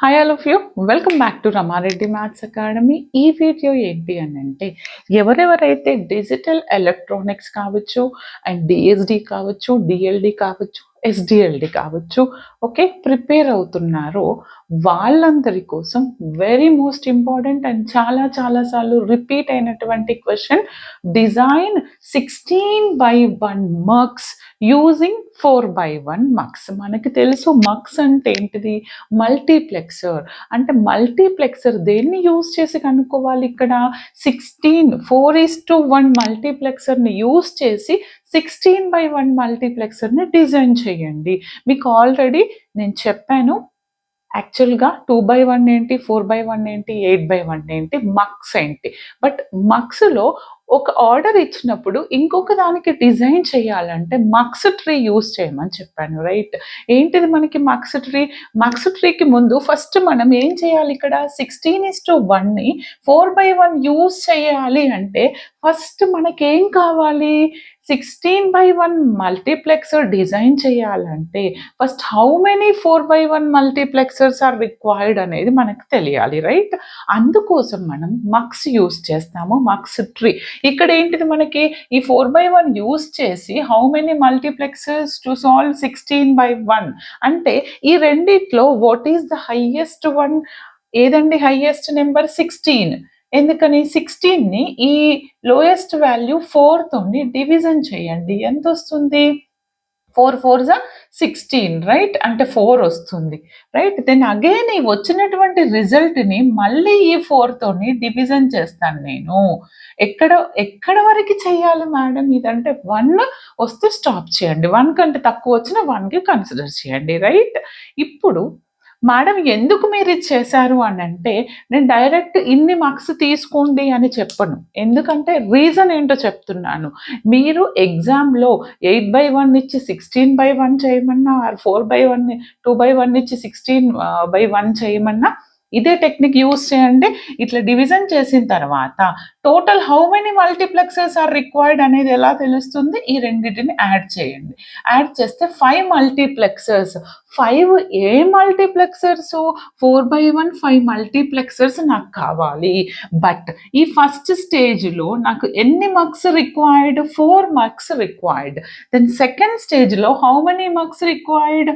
Hi all of you, welcome back to Rama Reddy maths academy. ఈ video ఏంటి అని అంటే, ఎవరెవరైతే డిజిటల్ ఎలక్ట్రానిక్స్ కావచ్చు అండ్ డిఎస్డి కావచ్చు, డిఎల్డి కావచ్చు, ఎస్డిఎల్డి కావచ్చు, ఓకే, ప్రిపేర్ అవుతున్నారో వాళ్ళందరి కోసం వెరీ మోస్ట్ ఇంపార్టెంట్ అండ్ చాలా చాలాసార్లు రిపీట్ అయినటువంటి question, design 16/1 mux using 4/1 mux. మనకి తెలుసు మక్స్ అంటే ఏంటిది, మల్టీప్లెక్సర్. అంటే మల్టీప్లెక్సర్ దేన్ని యూజ్ చేసి కనుక్కోవాలి, ఇక్కడ 4:1 మల్టీప్లెక్సర్ని యూజ్ చేసి 16/1 మల్టీప్లెక్సర్ని డిజైన్ చేయండి. మీకు ఆల్రెడీ నేను చెప్పాను యాక్చువల్గా 2/1 ఏంటి, 4/1 ఏంటి, 8/1 ఏంటి, మక్స్ ఏంటి. బట్ మక్స్లో ఒక ఆర్డర్ ఇచ్చినప్పుడు ఇంకొక దానికి డిజైన్ చేయాలంటే మక్స్ ట్రీ యూజ్ చేయమని చెప్పాను, రైట్? ఏంటిది మనకి మక్స్ ట్రీ? మక్స్ ట్రీకి ముందు ఫస్ట్ మనం ఏం చేయాలి, ఇక్కడ 16:1ని 4/1 యూజ్ చేయాలి అంటే ఫస్ట్ మనకేం కావాలి, 16/1 మల్టీప్లెక్సర్ డిజైన్ చేయాలంటే first how many 4/1 multiplexers are required అనేది మనకు తెలియాలి, రైట్? అందుకోసం మనం మక్స్ యూజ్ చేస్తాము, మక్స్ ట్రీ. ఇక్కడ ఏంటిది మనకి ఈ 4/1 యూజ్ చేసి how many multiplexers to solve 16/1 అంటే ఈ రెండిట్లో what is the highest one? ఏదండి హైయెస్ట్ నెంబర్? 16. ఎందుకని 16ని ఈ లోయెస్ట్ వాల్యూ 4 తోని డివిజన్ చేయండి. ఎంత వస్తుంది? 4 4s 16, రైట్? అంటే 4 వస్తుంది, రైట్? దెన్ అగైన్ ఈ వచ్చినటువంటి రిజల్ట్ని మళ్ళీ ఈ 4 తోని డివిజన్ చేస్తాను నేను. ఎక్కడ వరకు చేయాలి మేడం ఇదంటే 1 వస్తే స్టాప్ చేయండి, 1 కంటే తక్కువ వచ్చిన 1కి కన్సిడర్ చేయండి, రైట్? ఇప్పుడు మేడం ఎందుకు మీరు ఇది చేశారు అని అంటే, నేను డైరెక్ట్ ఇన్ని మార్క్స్ తీసుకోండి అని చెప్పను. ఎందుకంటే రీజన్ ఏంటో చెప్తున్నాను. మీరు ఎగ్జామ్లో 8/1 ఇచ్చి 16/1 చేయమన్నా, 4/1 2/1 ఇచ్చి 16/1 చేయమన్నా ఇదే టెక్నిక్ యూజ్ చేయండి. ఇట్లా డివిజన్ చేసిన తర్వాత total how many multiplexers are required అనేది ఎలా తెలుస్తుంది? ఈ రెండింటిని యాడ్ చేయండి. యాడ్ చేస్తే 5 మల్టీప్లెక్సర్స్. 5 ఏ మల్టీప్లెక్సర్స్? 4/1 5 మల్టీప్లెక్సర్స్ నాకు కావాలి. బట్ ఈ ఫస్ట్ స్టేజ్లో నాకు ఎన్ని muxes required? 4 muxes required. Then second స్టేజ్లో how many muxes required?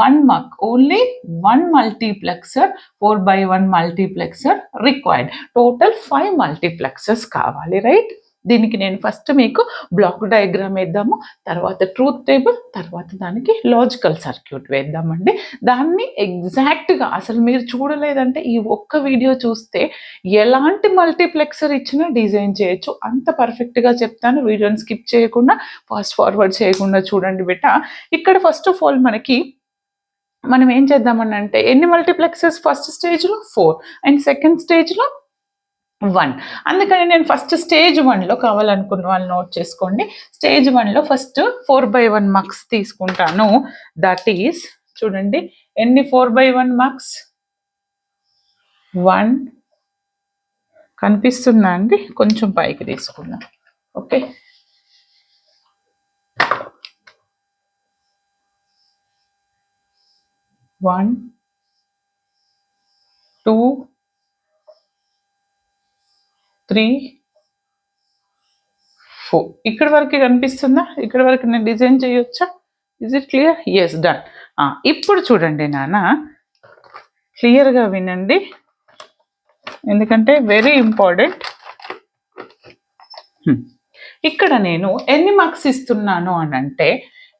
1 mux. Only 1 multiplexer, 4/1 multiplexer required. Total 5 multiplexers కావాలి, రైట్? దీనికి నేను ఫస్ట్ మీకు బ్లాక్ డయాగ్రామ్ వేద్దాము, తర్వాత ట్రూత్ టేబుల్, తర్వాత దానికి లాజికల్ సర్క్యూట్ వేద్దామండి. దాన్ని ఎగ్జాక్ట్గా అసలు మీరు చూడలేదంటే ఈ ఒక్క వీడియో చూస్తే ఎలాంటి మల్టీప్లెక్సర్ ఇచ్చినా డిజైన్ చేయొచ్చు. అంత పర్ఫెక్ట్గా చెప్తాను. వీడియోని స్కిప్ చేయకుండా, ఫాస్ట్ ఫార్వర్డ్ చేయకుండా చూడండి బిడ్డ. ఇక్కడ ఫస్ట్ ఆఫ్ ఆల్ మనం ఏం చేద్దామని అంటే, ఎన్ని మల్టీప్లెక్సర్స్ ఫస్ట్ స్టేజ్లో? 4 అండ్ సెకండ్ స్టేజ్లో 1. అందుకని నేను ఫస్ట్ స్టేజ్ 1లో కావాలనుకున్న వాళ్ళు నోట్ చేసుకోండి. స్టేజ్ 1లో ఫస్ట్ 4/1 మార్క్స్ తీసుకుంటాను. దట్ ఈస్, చూడండి ఎన్ని 4/1 మార్క్స్? 1 కనిపిస్తుందా అండి? కొంచెం పైకి తీసుకుందాం, ఓకే. 1 2 3 4. ఇక్కడ వరకు కనిపిస్తుందా? ఇక్కడ వరకు నేను డిజైన్ చేయొచ్చా? Is it clear? Yes, done. ఇప్పుడు చూడండి నాన్న, క్లియర్గా వినండి, ఎందుకంటే వెరీ ఇంపార్టెంట్. ఇక్కడ నేను ఎన్ని మార్క్స్ ఇస్తున్నాను అని అంటే,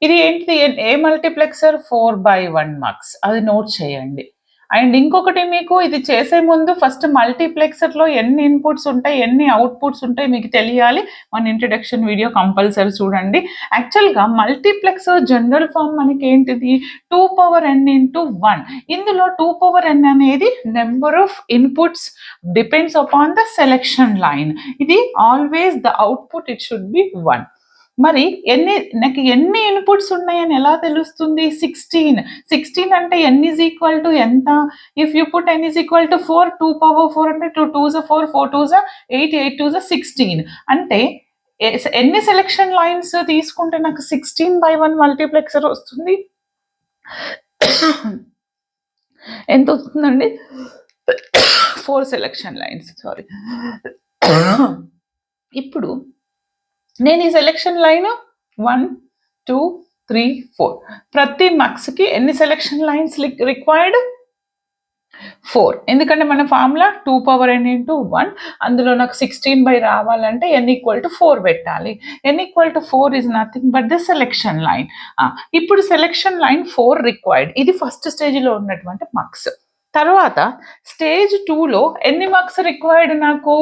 ఇది ఏంటిది? ఏ మల్టీప్లెక్సర్? 4/1 మార్క్స్. అది నోట్ చేయండి. అండ్ ఇంకొకటి, మీకు ఇది చేసే ముందు ఫస్ట్ మల్టీప్లెక్సర్లో ఎన్ని ఇన్పుట్స్ ఉంటాయి, ఎన్ని అవుట్పుట్స్ ఉంటాయి మీకు తెలియాలి. మన ఇంట్రడక్షన్ వీడియో కంపల్సరీ చూడండి. యాక్చువల్గా మల్టీప్లెక్సర్ జనరల్ ఫామ్ మనకి ఏంటిది? 2n into 1. ఇందులో 2n అనేది number of inputs depends upon the selection line. ఇది always the output it should be 1. మరి నాకు ఎన్ని ఇన్పుట్స్ ఉన్నాయని ఎలా తెలుస్తుంది? 16 అంటే n ఈజ్ ఈక్వల్ టు ఎంత? If you put n is equal to 4, 2/4 అంటే 2 2s 4, 4 2s 8, 8 2s 16. అంటే ఎన్ని సెలెక్షన్ లైన్స్ తీసుకుంటే నాకు 16/1 మల్టీప్లెక్సర్ వస్తుంది? ఎంత వస్తుందండి? 4 సెలక్షన్ లైన్స్, సారీ. ఇప్పుడు నేను ఈ సెలక్షన్ లైన్ 1 2 3 4 ప్రతి మక్స్కి ఎన్ని సెలక్షన్ లైన్స్ రిక్వైర్డ్? 4. ఎందుకంటే మన ఫార్ములా 2 పవర్ n ఇంటూ 1, అందులో నాకు 16 రావాలంటే n ఈక్వల్ టు 4 పెట్టాలి. n equal to 4 is nothing but the selection line. ఇప్పుడు సెలెక్షన్ లైన్ 4 రిక్వైర్డ్. ఇది ఫస్ట్ స్టేజ్లో ఉన్నటువంటి మార్క్స్. తర్వాత స్టేజ్ 2లో ఎన్ని మార్క్స్ రిక్వైర్డ్? నాకు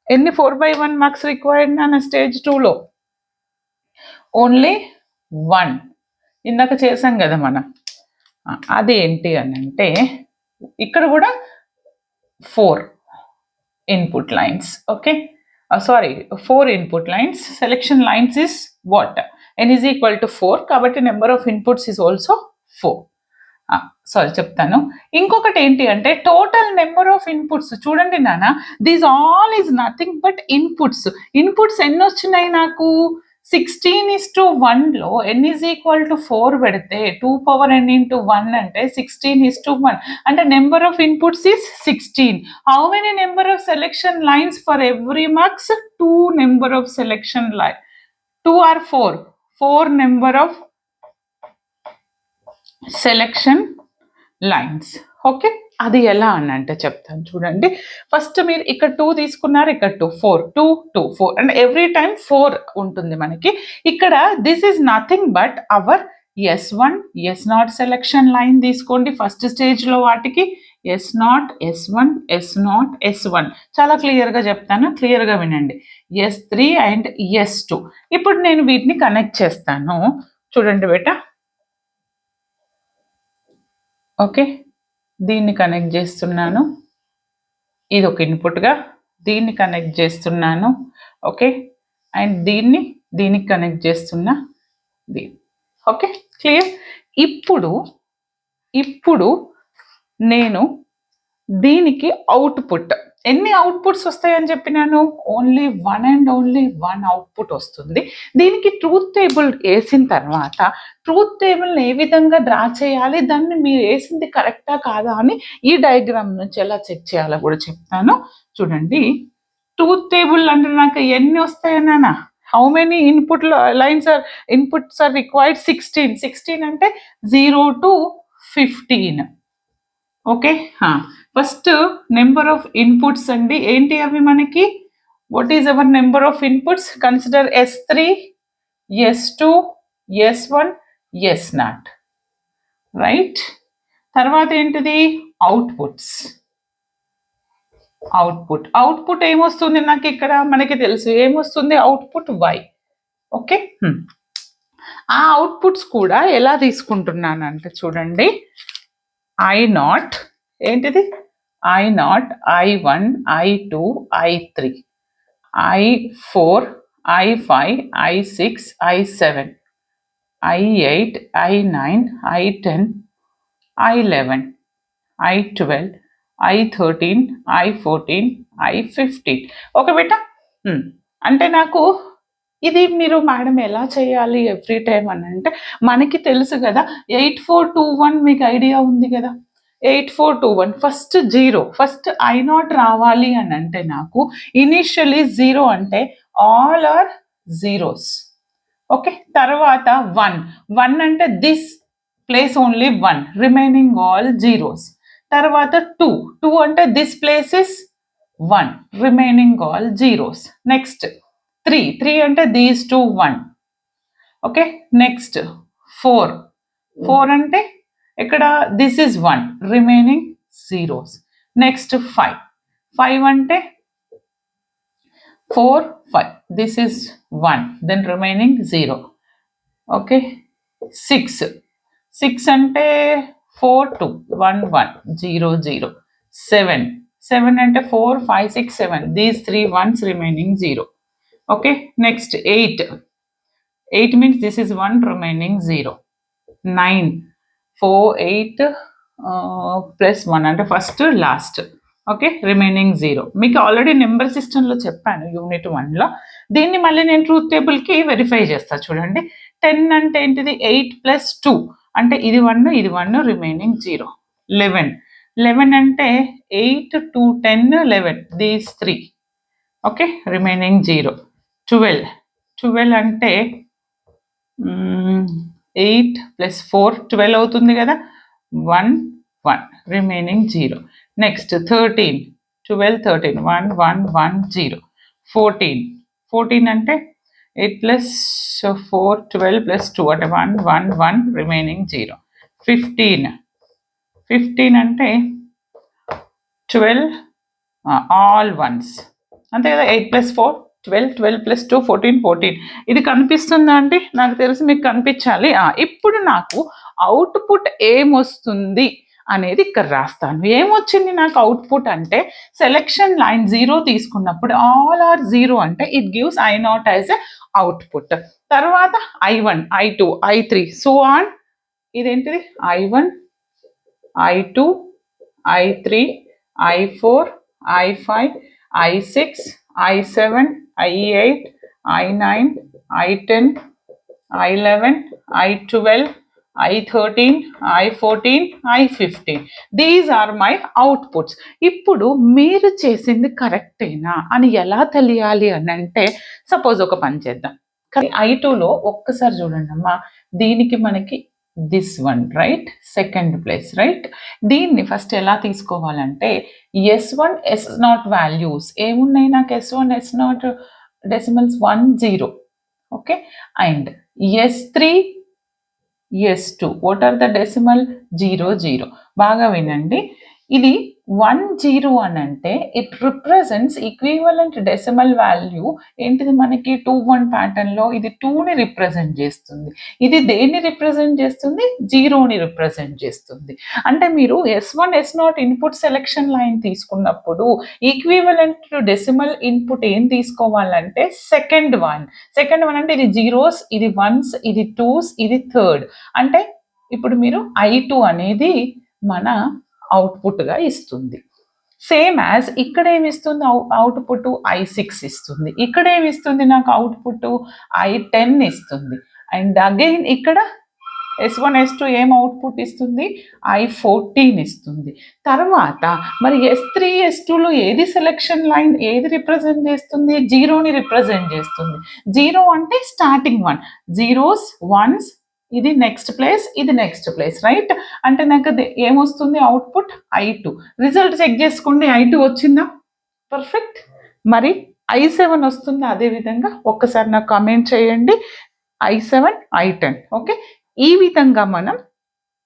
ఎన్ని 4/1 మార్క్స్ రిక్వైర్డ్ నా స్టేజ్ 2లో? ఓన్లీ 1. ఇందాక చేసాం కదా మనం. అదేంటి అని అంటే ఇక్కడ కూడా 4 input lines. Okay, sorry, 4 input lines. Selection lines is what? n is equal to 4, కాబట్టి number of inputs is also 4. Sorry చెప్తాను. ఇంకొకటి ఏంటి అంటే టోటల్ నెంబర్ ఆఫ్ ఇన్పుట్స్. చూడండి నాన్న, these all is nothing but inputs. Inputs ఎన్ని వచ్చినాయి నాకు? 16:1లో n ఈజ్ ఈక్వల్ టు 4 పెడితే 2 పవర్ n ఇంటూ 1 అంటే 16:1. అంటే number of inputs is 16. How many number of selection lines for every marks? 2 number of selection line. 2 or 4? 4 number of selection lines. Okay, అది ఎలా అని అంటే చెప్తాను చూడండి. ఫస్ట్ మీరు ఇక్కడ 2 తీసుకున్నారు, ఇక్కడ 2, 4, 2, 2, 4 అంటే ఎవ్రీ టైం 4 ఉంటుంది మనకి. ఇక్కడ this is nothing but our S1 S0 selection line తీసుకోండి. ఫస్ట్ స్టేజ్లో వాటికి S0 S1 S0 S1 చాలా క్లియర్గా చెప్తాను, క్లియర్గా వినండి. S3 and S2. ఇప్పుడు నేను వీటిని కనెక్ట్ చేస్తాను. చూడండి బేటా. ఓకే, దీన్ని కనెక్ట్ చేస్తున్నాను. ఇది ఒక ఇన్పుట్గా దీన్ని కనెక్ట్ చేస్తున్నాను. ఓకే, అండ్ దీనికి కనెక్ట్ చేస్తున్నా. Okay, clear. ఇప్పుడు నేను దీనికి అవుట్పుట్, ఎన్ని అవుట్పుట్స్ వస్తాయని చెప్పినాను? ఓన్లీ 1 అండ్ ఓన్లీ 1 అవుట్పుట్ వస్తుంది. దీనికి ట్రూత్ టేబుల్ వేసిన తర్వాత ట్రూత్ టేబుల్ని ఏ విధంగా డ్రా చేయాలి, దాన్ని మీరు వేసింది కరెక్టా కాదా అని ఈ డయాగ్రామ్ నుంచి ఎలా చెక్ చేయాలో కూడా చెప్తాను. చూడండి, ట్రూత్ టేబుల్ అంటే నాకు ఎన్ని వస్తాయన్నా? How many inputs are required? 16. 16 అంటే 0 to 15. Okay, first number of inputs అండి. ఏంటి అవి మనకి? What is our number of inputs? Consider S3 S2 S1 S0, right. తర్వాత ఏంటిది? అవుట్పుట్స్. అవుట్పుట్ ఏమొస్తుంది నాకు? ఇక్కడ మనకి తెలుసు ఏమొస్తుంది? Output Y. ఓకే, ఆ అవుట్పుట్స్ కూడా ఎలా తీసుకుంటున్నానంటే చూడండి, I0 ఏంటిది? I0 I1 I2 I3 I4 I5 I6 I7 I8 I9 I10 I11 I12 I13 I14 I15. Okay బేటా, అంటే నాకు ఇది మీరు మేడం ఎలా చేయాలి ఎవ్రీ టైం అని అంటే మనకి తెలుసు కదా. 8421 మీకు ఐడియా ఉంది కదా. 8421 ఫస్ట్ 0. ఫస్ట్ I0 రావాలి అని అంటే నాకు ఇనిషియలీ 0 అంటే ఆల్ ఆర్ జీరోస్. ఓకే, తర్వాత 1 అంటే this place only 1, remaining all zeros. తర్వాత 2 అంటే this place is 1, remaining all zeros. Next 3 అంటే దీస్ 2 1. ఓకే, నెక్స్ట్ 4 అంటే ఇక్కడ this is 1, remaining zeros. Next 5 అంటే 4 5, this is 1, then remaining 0. Okay, 6 అంటే 4 2 1 1 0 0. 7 అంటే 4 5 6 7, these 3 1s, remaining 0. Okay, next 8 means this is 1, remaining 0. 9 4 8 plus 1 అంటే first last. Okay, remaining 0. మీకు already number సిస్టంలో చెప్పాను యూనిట్ 1లో. దీన్ని మళ్ళీ నేను ట్రూత్ టేబుల్కి వెరిఫై చేస్తాను. చూడండి, 10 అంటే ఏంటిది? 8 + 2 అంటే ఇది 1 ఇది 1, రిమైనింగ్ 0. 11 అంటే 8 2 10 11 దీస్ 3. Okay, remaining 0. 12 అంటే 8 + 4 12 అవుతుంది కదా, 1 1 రిమైనింగ్ 0. నెక్స్ట్ 13 12 13 1 1 1 0. 14 అంటే 8 + 4 12 + 2 అంటే 1 1 1 రిమైనింగ్ 0. 15 అంటే 12 ఆల్ వన్స్ అంతే కదా, 8 + 4 12 12 + 2 14. ఇది కనిపిస్తుందా అండి? నాకు తెలిసి మీకు కనిపించాలి. ఇప్పుడు నాకు అవుట్పుట్ ఏమొస్తుంది అనేది ఇక్కడ రాస్తాను. ఏమొచ్చింది నాకు అవుట్పుట్ అంటే, సెలెక్షన్ లైన్ 0 తీసుకున్నప్పుడు ఆల్ ఆర్ 0 అంటే it gives I0 as a output. తర్వాత I1 I2 I3 so on. ఇదేంటిది I1 I2 I3 I4 I5 I6 I7 I8 I9 I10 I11 I12 I13 I14 I15. These are my outputs. ఇప్పుడు మీరు చేసింది కరెక్టేనా అని ఎలా తెలియాలి అని అంటే, సపోజ్ ఒక పని చేద్దాం. కానీ I2లో ఒక్కసారి చూడండి అమ్మా, దీనికి మనకి this one right, second place right. దీన్ని ఫస్ట్ ఎలా తీసుకోవాలంటే, S1 S0 వాల్యూస్ ఏమున్నాయి నాకు, S1 S0 decimals 1 0. Okay, and S3 S2 what are the decimal 0 0. బాగా వినండి, ఇది 1 0 అని అంటే it represents equivalent decimal value ఏంటిది మనకి 2 1 ప్యాటర్న్లో ఇది 2ని రిప్రజెంట్ చేస్తుంది. ఇది దేన్ని రిప్రజెంట్ చేస్తుంది, 0ని రిప్రజెంట్ చేస్తుంది. అంటే మీరు S1 S0 input selection line తీసుకున్నప్పుడు ఈక్వివలెంట్ డెసిమల్ ఇన్పుట్ ఏం తీసుకోవాలంటే సెకండ్ వన్ అంటే ఇది జీరోస్, ఇది వన్స్, ఇది టూస్, ఇది థర్డ్. అంటే ఇప్పుడు మీరు I2 అనేది మన అవుట్పుట్గా ఇస్తుంది. సేమ్ యాజ్ ఇక్కడ ఏమి ఇస్తుంది అవుట్పుట్, I6 ఇస్తుంది. ఇక్కడ ఏమి ఇస్తుంది నాకు అవుట్పుట్, I10 ఇస్తుంది. అండ్ అగైన్ ఇక్కడ S1 S2 ఏం అవుట్పుట్ ఇస్తుంది, I14 ఇస్తుంది. తర్వాత మరి S3 S2లో ఏది సెలెక్షన్ లైన్ ఏది రిప్రజెంట్ చేస్తుంది, 0ని రిప్రజెంట్ చేస్తుంది. 0 అంటే స్టార్టింగ్ వన్, జీరోస్ వన్స్, ఇది నెక్స్ట్ ప్లేస్, ఇది నెక్స్ట్ ప్లేస్ రైట్. అంటే నాకు ఏమొస్తుంది అవుట్పుట్ I2. రిజల్ట్ చెక్ చేసుకోండి, I2 వచ్చిందా, పర్ఫెక్ట్. మరి I7 వస్తుందా అదేవిధంగా, ఒక్కసారి నాకు కామెంట్ చేయండి. I7 I10. ఓకే, ఈ విధంగా మనం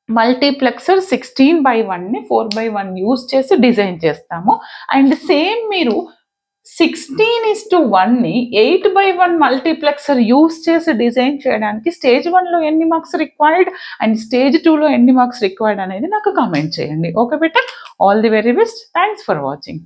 మల్టీప్లెక్సర్ 16/1ని 4/1 యూజ్ చేసి డిజైన్ చేస్తాము. అండ్ సేమ్ మీరు 16:1ని 8/1 మల్టీప్లెక్సర్ యూజ్ చేసి డిజైన్ చేయడానికి స్టేజ్ 1లో ఎన్ని మార్క్స్ రిక్వైర్డ్ అండ్ స్టేజ్ 2లో ఎన్ని మార్క్స్ రిక్వైర్డ్ అనేది నాకు కామెంట్ చేయండి. Okay beta, all the very best. Thanks for watching.